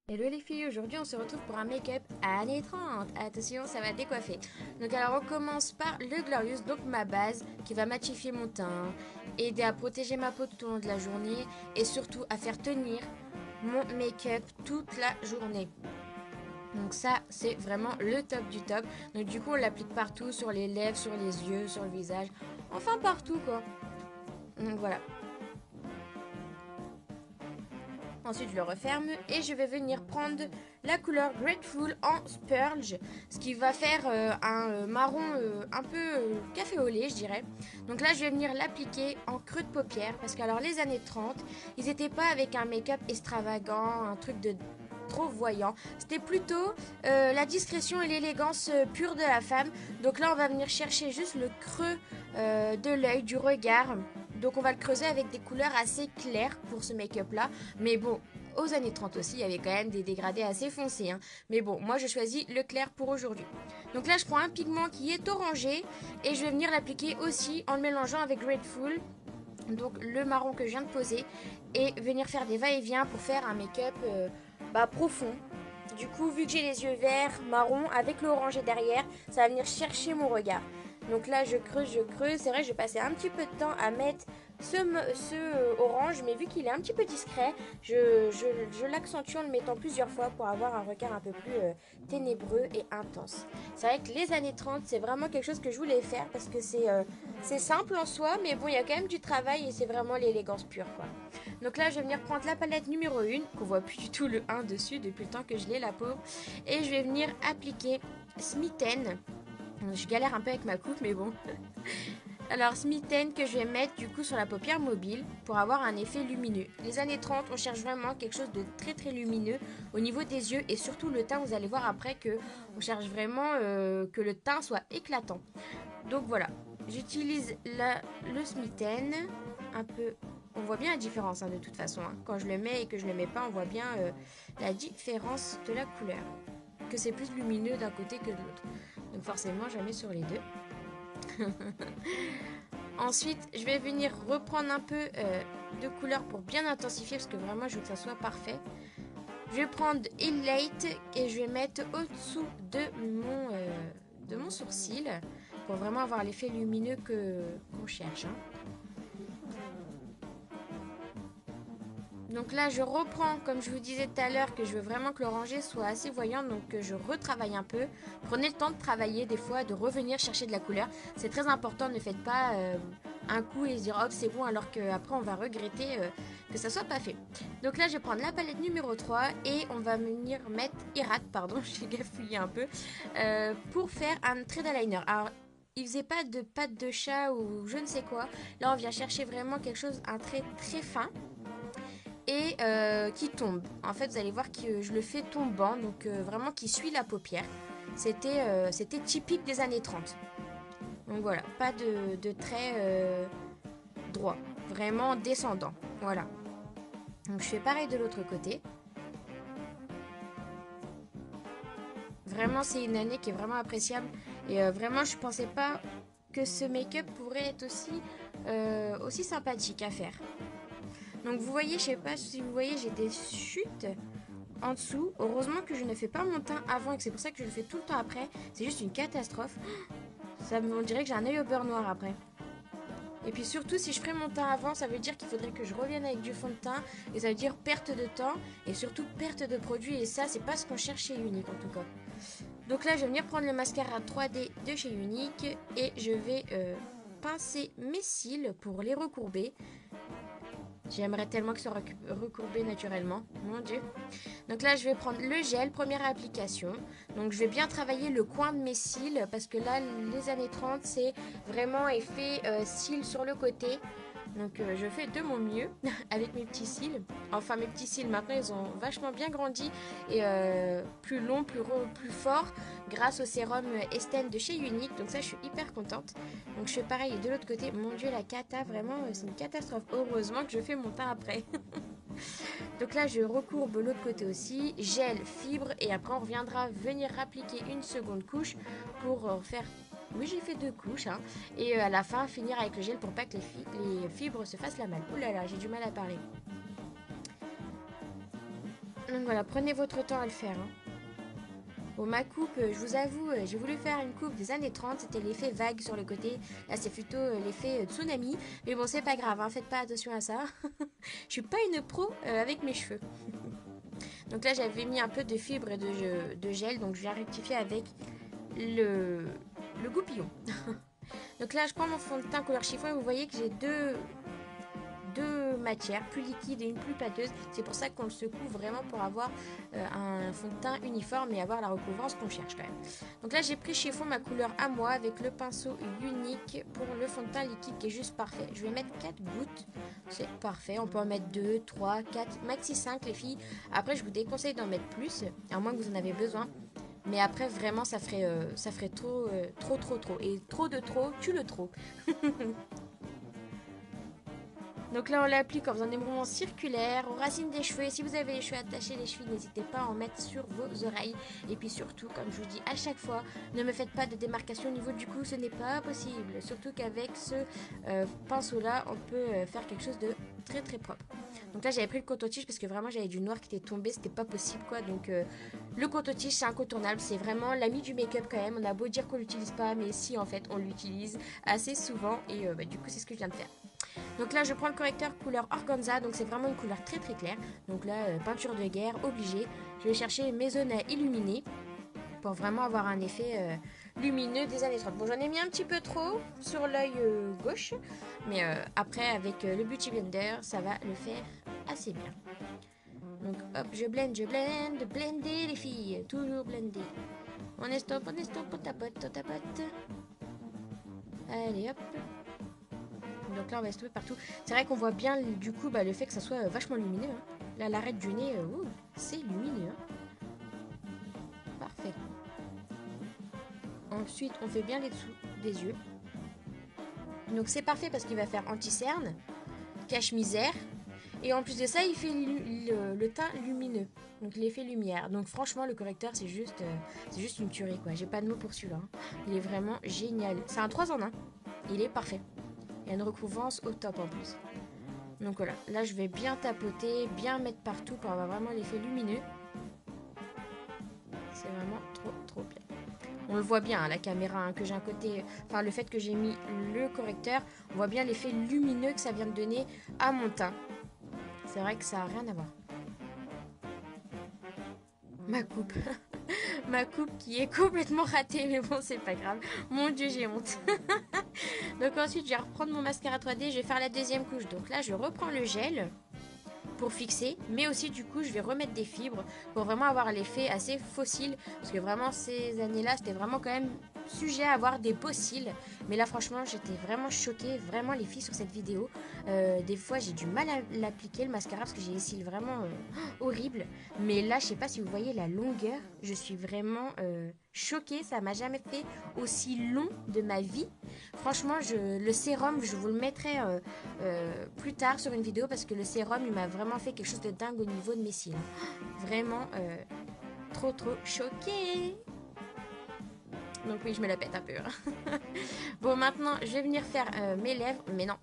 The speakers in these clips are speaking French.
Hello les filles, aujourd'hui on se retrouve pour un make-up années 30. Attention, ça va décoiffer. Donc alors on commence par le Glorious, donc ma base qui va matifier mon teint, aider à protéger ma peau tout au long de la journée et surtout à faire tenir mon make-up toute la journée. Donc ça c'est vraiment le top du top. Donc du coup on l'applique partout, sur les lèvres, sur les yeux, sur le visage, enfin partout quoi. Donc voilà. Ensuite, je le referme et je vais venir prendre la couleur Grateful en Spurge, ce qui va faire un marron un peu café au lait, je dirais. Donc là, je vais venir l'appliquer en creux de paupière parce que alors les années 30, ils n'étaient pas avec un make-up extravagant, un truc de trop voyant. C'était plutôt la discrétion et l'élégance pure de la femme. Donc là, on va venir chercher juste le creux de l'œil, du regard. Donc on va le creuser avec des couleurs assez claires pour ce make-up là. Mais bon, aux années 30 aussi, il y avait quand même des dégradés assez foncés, hein. Mais bon, moi je choisis le clair pour aujourd'hui. Donc là je prends un pigment qui est orangé et je vais venir l'appliquer aussi en le mélangeant avec Grateful. Donc le marron que je viens de poser. Et venir faire des va-et-vient pour faire un make-up profond. Du coup, vu que j'ai les yeux verts, marron, avec l'orangé derrière, ça va venir chercher mon regard. Donc là, je creuse, je creuse. C'est vrai, je vais passer un petit peu de temps à mettre ce orange, mais vu qu'il est un petit peu discret, je l'accentue en le mettant plusieurs fois pour avoir un regard un peu plus ténébreux et intense. C'est vrai que les années 30, c'est vraiment quelque chose que je voulais faire parce que c'est simple en soi, mais bon, il y a quand même du travail et c'est vraiment l'élégance pure, quoi. Donc là, je vais venir prendre la palette numéro 1, qu'on voit plus du tout le 1 dessus depuis le temps que je l'ai, la peau. Et je vais venir appliquer Smitten. Je galère un peu avec ma coupe, mais bon. Alors, Smitten que je vais mettre du coup sur la paupière mobile pour avoir un effet lumineux. Les années 30, on cherche vraiment quelque chose de très très lumineux au niveau des yeux et surtout le teint. Vous allez voir après que on cherche vraiment que le teint soit éclatant. Donc voilà, j'utilise le Smitten un peu. On voit bien la différence de toute façon, hein. Quand je le mets et que je le mets pas, on voit bien la différence de la couleur. Que c'est plus lumineux d'un côté que de l'autre. Donc forcément, je la mets sur les deux. Ensuite, je vais venir reprendre un peu de couleur pour bien intensifier parce que vraiment, je veux que ça soit parfait. Je vais prendre Elate et je vais mettre au-dessous de mon sourcil pour vraiment avoir l'effet lumineux qu'on cherche, hein. Donc là, je reprends, comme je vous disais tout à l'heure, que je veux vraiment que l'orangé soit assez voyant, donc je retravaille un peu. Prenez le temps de travailler des fois, de revenir chercher de la couleur. C'est très important, ne faites pas un coup et se dire hop c'est bon alors qu'après on va regretter que ça soit pas fait. Donc là, je vais prendre la palette numéro 3 et on va venir mettre Irat, pardon, j'ai gafouillé un peu, pour faire un trait d'eyeliner. Alors, il faisait pas de patte de chat ou je ne sais quoi. Là, on vient chercher vraiment quelque chose, un trait très fin et qui tombe. En fait, vous allez voir que je le fais tombant, donc vraiment qui suit la paupière. C'était typique des années 30. Donc voilà, pas de trait droit, vraiment descendant. Voilà. Donc je fais pareil de l'autre côté. Vraiment, c'est une année qui est vraiment appréciable. Et vraiment, je pensais pas que ce make-up pourrait être aussi sympathique à faire. Donc vous voyez, je sais pas si vous voyez, j'ai des chutes en dessous. Heureusement que je ne fais pas mon teint avant et que c'est pour ça que je le fais tout le temps après. C'est juste une catastrophe. On dirait que j'ai un œil au beurre noir après. Et puis surtout, si je ferais mon teint avant, ça veut dire qu'il faudrait que je revienne avec du fond de teint. Et ça veut dire perte de temps et surtout perte de produit. Et ça, c'est pas ce qu'on cherche chez Unique en tout cas. Donc là, je vais venir prendre le mascara 3D de chez Unique. Et je vais pincer mes cils pour les recourber. J'aimerais tellement que ce soit recourbé naturellement. Mon Dieu. Donc là, je vais prendre le gel, première application. Donc je vais bien travailler le coin de mes cils parce que là, les années 30, c'est vraiment effet cils sur le côté. Donc je fais de mon mieux avec mes petits cils. Enfin, mes petits cils, maintenant, ils ont vachement bien grandi et plus longs, plus forts grâce au sérum Estène de chez Unique. Donc ça, je suis hyper contente. Donc je fais pareil de l'autre côté. Mon Dieu, la cata, vraiment, c'est une catastrophe. Heureusement que je fais mon teint après. Donc là, je recourbe l'autre côté aussi, gel, fibre, et après on reviendra venir appliquer une seconde couche pour faire... Oui, j'ai fait deux couches, hein. Et à la fin, finir avec le gel pour pas que les fibres se fassent la malle. Ouh là là, j'ai du mal à parler. Donc voilà, prenez votre temps à le faire. Hein. Bon, ma coupe, je vous avoue, j'ai voulu faire une coupe des années 30, c'était l'effet vague sur le côté. Là, c'est plutôt l'effet tsunami. Mais bon, c'est pas grave, hein, faites pas attention à ça. Je suis pas une pro avec mes cheveux. Donc là, j'avais mis un peu de fibre et de gel, donc je viens rectifier avec le goupillon. Donc là, je prends mon fond de teint couleur chiffon et vous voyez que j'ai deux matières, plus liquide et une plus pâteuse. C'est pour ça qu'on le secoue vraiment pour avoir un fond de teint uniforme et avoir la recouvrance qu'on cherche quand même. Donc là, j'ai pris chiffon ma couleur à moi avec le pinceau unique pour le fond de teint liquide qui est juste parfait. Je vais mettre 4 gouttes, c'est parfait. On peut en mettre 2, 3, 4, maxi 5 les filles. Après, je vous déconseille d'en mettre plus, à moins que vous en avez besoin. Mais après, vraiment, ça ferait trop. Et trop de trop, tue le trop. Donc là, on l'applique en faisant des mouvements circulaires aux racines des cheveux. Et si vous avez les cheveux attachés, les chevilles, n'hésitez pas à en mettre sur vos oreilles. Et puis surtout, comme je vous dis à chaque fois, ne me faites pas de démarcation au niveau du cou, ce n'est pas possible. Surtout qu'avec ce pinceau-là, on peut faire quelque chose de très très propre. Donc là, j'avais pris le coton-tige parce que vraiment, j'avais du noir qui était tombé, c'était pas possible quoi. Donc le coton-tige, c'est incontournable, c'est vraiment l'ami du make-up quand même. On a beau dire qu'on l'utilise pas, mais si en fait, on l'utilise assez souvent. Et du coup, c'est ce que je viens de faire. Donc là, je prends le correcteur couleur organza, donc c'est vraiment une couleur très très claire. Donc là, peinture de guerre, obligée. Je vais chercher mes zones à illuminer pour vraiment avoir un effet lumineux des années 30. Bon, j'en ai mis un petit peu trop sur l'œil gauche, mais après, avec le Beauty Blender, ça va le faire assez bien. Donc hop, je blende, blender les filles, toujours blender. On estompe, on tapote, on tapote. Allez hop. Donc là, on va estomper partout. C'est vrai qu'on voit bien du coup le fait que ça soit vachement lumineux. Hein. Là, l'arête du nez, c'est lumineux. Hein. Parfait. Ensuite, on fait bien les dessous des yeux. Donc c'est parfait parce qu'il va faire anti-cerne, cache-misère. Et en plus de ça, il fait le teint lumineux. Donc l'effet lumière. Donc franchement, le correcteur, c'est juste une tuerie quoi. J'ai pas de mots pour celui-là. Hein. Il est vraiment génial. C'est un 3 en 1. Il est parfait. Il y a une recouvrance au top en plus. Donc voilà, là je vais bien tapoter, bien mettre partout pour avoir vraiment l'effet lumineux. C'est vraiment trop bien. On le voit bien, hein, la caméra, hein, que j'ai un côté... Enfin, le fait que j'ai mis le correcteur, on voit bien l'effet lumineux que ça vient de donner à mon teint. C'est vrai que ça n'a rien à voir. Ma coupe. Ma coupe qui est complètement ratée, mais bon, c'est pas grave. Mon Dieu, j'ai honte. Donc ensuite, je vais reprendre mon mascara 3D, je vais faire la deuxième couche. Donc là, je reprends le gel pour fixer, mais aussi du coup, je vais remettre des fibres pour vraiment avoir l'effet assez fossile. Parce que vraiment, ces années-là, c'était vraiment quand même sujet à avoir des beaux cils. Mais là, franchement, j'étais vraiment choquée, vraiment les filles sur cette vidéo. Des fois, j'ai du mal à l'appliquer, le mascara, parce que j'ai les cils vraiment horribles. Mais là, je sais pas si vous voyez la longueur, je suis vraiment choquée. Ça m'a jamais fait aussi long de ma vie. Franchement, le sérum, je vous le mettrai plus tard sur une vidéo, parce que le sérum, il m'a vraiment fait quelque chose de dingue au niveau de mes cils. Vraiment trop choquée. Donc oui, je me la pète un peu. Hein. Bon, maintenant, je vais venir faire mes lèvres. Mais non,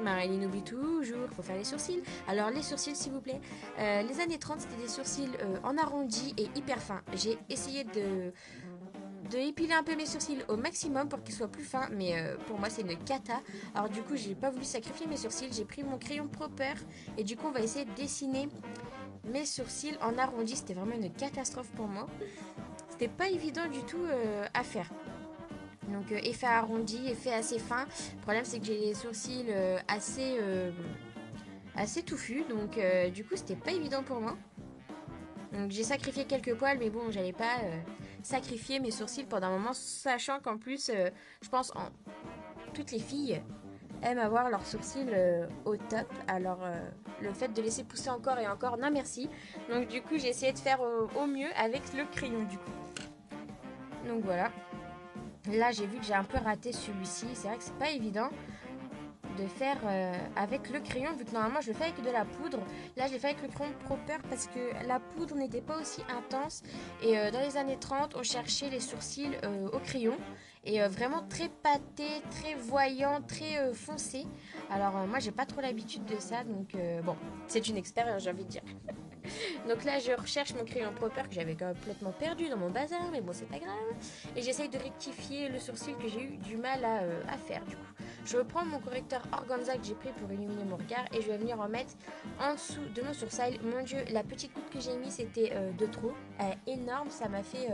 Marilyn oublie toujours, il faut faire les sourcils. Alors, les sourcils, s'il vous plaît. Les années 30, c'était des sourcils en arrondi et hyper fins. J'ai essayé de épiler un peu mes sourcils au maximum pour qu'ils soient plus fins, mais pour moi c'est une cata. Alors du coup j'ai pas voulu sacrifier mes sourcils, j'ai pris mon crayon Proper et du coup on va essayer de dessiner mes sourcils en arrondi. C'était vraiment une catastrophe pour moi, c'était pas évident du tout à faire. Donc effet arrondi, effet assez fin. Le problème c'est que j'ai les sourcils assez touffus, donc du coup c'était pas évident pour moi. Donc j'ai sacrifié quelques poils, mais bon, j'allais pas sacrifier mes sourcils pendant un moment, sachant qu'en plus, je pense toutes les filles aiment avoir leurs sourcils au top. Alors le fait de laisser pousser encore et encore, non merci. Donc du coup, j'ai essayé de faire au mieux avec le crayon du coup. Donc voilà. Là, j'ai vu que j'ai un peu raté celui-ci. C'est vrai que c'est pas évident de faire avec le crayon, vu que normalement je le fais avec de la poudre. Là je l'ai fait avec le crayon Proper parce que la poudre n'était pas aussi intense, et dans les années 30 on cherchait les sourcils au crayon, et vraiment très pâté, très voyant, très foncé. Alors moi j'ai pas trop l'habitude de ça, donc bon, c'est une expérience, j'ai envie de dire. Donc là, je recherche mon crayon Proper que j'avais complètement perdu dans mon bazar, mais bon, c'est pas grave. Et j'essaye de rectifier le sourcil que j'ai eu du mal à faire du coup. Je reprends mon correcteur organza que j'ai pris pour illuminer mon regard et je vais venir en mettre en dessous de mon sourcil. Mon dieu, la petite goutte que j'ai mis c'était de trop. Énorme, ça m'a fait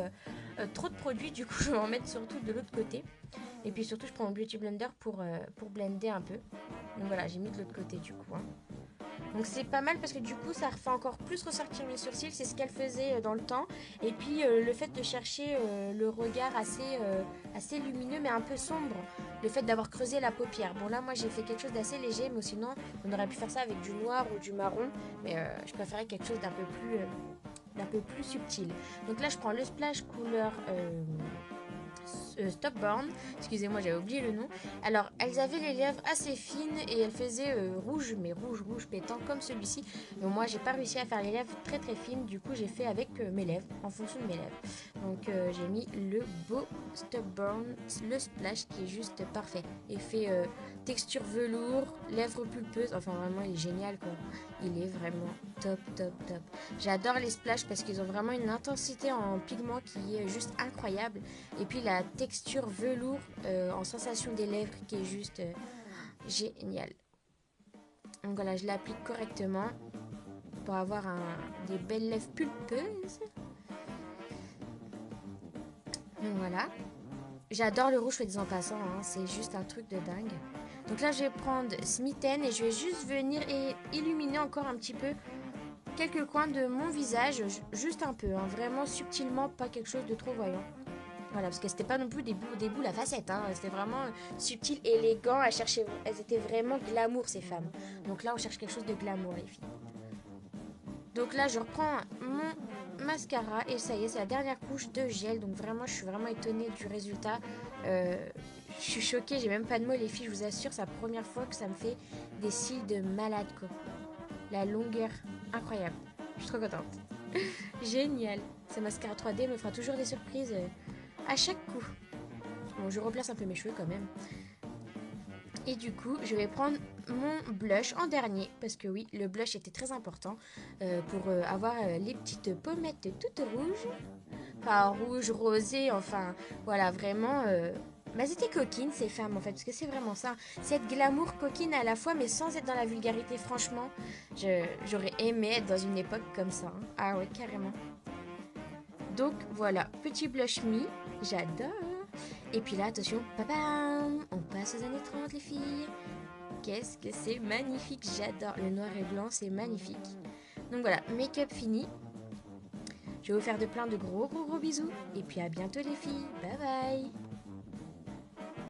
trop de produits, du coup je vais en mettre surtout de l'autre côté. Et puis surtout je prends mon beauty blender pour blender un peu. Donc voilà, j'ai mis de l'autre côté du coup. Hein. Donc c'est pas mal parce que du coup ça refait encore plus ressortir mes sourcils, c'est ce qu'elle faisait dans le temps. Et puis le fait de chercher le regard assez lumineux mais un peu sombre, le fait d'avoir creusé la paupière. Bon là moi j'ai fait quelque chose d'assez léger, mais sinon on aurait pu faire ça avec du noir ou du marron, mais je préférais quelque chose d'un peu plus subtil. Donc là je prends le splash couleur Stopborn, excusez-moi j'avais oublié le nom. Alors elles avaient les lèvres assez fines et elles faisaient rouge, mais rouge pétant comme celui-ci. Mais moi j'ai pas réussi à faire les lèvres très très fines, du coup j'ai fait avec mes lèvres, en fonction de mes lèvres. Donc j'ai mis le beau Stopborn, le splash qui est juste parfait. Effet texture velours, lèvres pulpeuses, enfin vraiment il est génial quoi. Il est vraiment top. J'adore les splashes parce qu'ils ont vraiment une intensité en pigment qui est juste incroyable. Et puis la texture velours en sensation des lèvres qui est juste génial. Donc voilà, je l'applique correctement pour avoir des belles lèvres pulpeuses. Donc voilà. J'adore le rouge, fait en passant, hein, c'est juste un truc de dingue. Donc là, je vais prendre Smitten et je vais juste venir illuminer encore un petit peu quelques coins de mon visage, juste un peu, hein, vraiment subtilement, pas quelque chose de trop voyant. Voilà, parce que c'était pas non plus des boules à facettes, hein, c'était vraiment subtil, élégant, elles étaient vraiment glamour ces femmes. Donc là, on cherche quelque chose de glamour les filles. Donc là, je reprends mon mascara et ça y est, c'est la dernière couche de gel. Donc vraiment, je suis vraiment étonnée du résultat. Je suis choquée, j'ai même pas de mots les filles, je vous assure, c'est la première fois que ça me fait des cils de malade quoi. La longueur, incroyable. Je suis trop contente. Génial. Ce mascara 3D me fera toujours des surprises à chaque coup. Bon, je replace un peu mes cheveux quand même. Et du coup, je vais prendre mon blush en dernier. Parce que oui, le blush était très important pour avoir les petites pommettes toutes rouges. Enfin, rouge, rosé, enfin, voilà, vraiment... Bah, c'était coquine ces femmes en fait, parce que c'est vraiment ça. C'est être glamour coquine à la fois, mais sans être dans la vulgarité, franchement. J'aurais aimé être dans une époque comme ça. Hein. Ah ouais, carrément. Donc voilà, petit blush me, j'adore. Et puis là, attention, papam, on passe aux années 30 les filles. Qu'est-ce que c'est magnifique, j'adore. Le noir et blanc, c'est magnifique. Donc voilà, make-up fini. Je vais vous faire plein de gros bisous. Et puis à bientôt les filles, bye bye.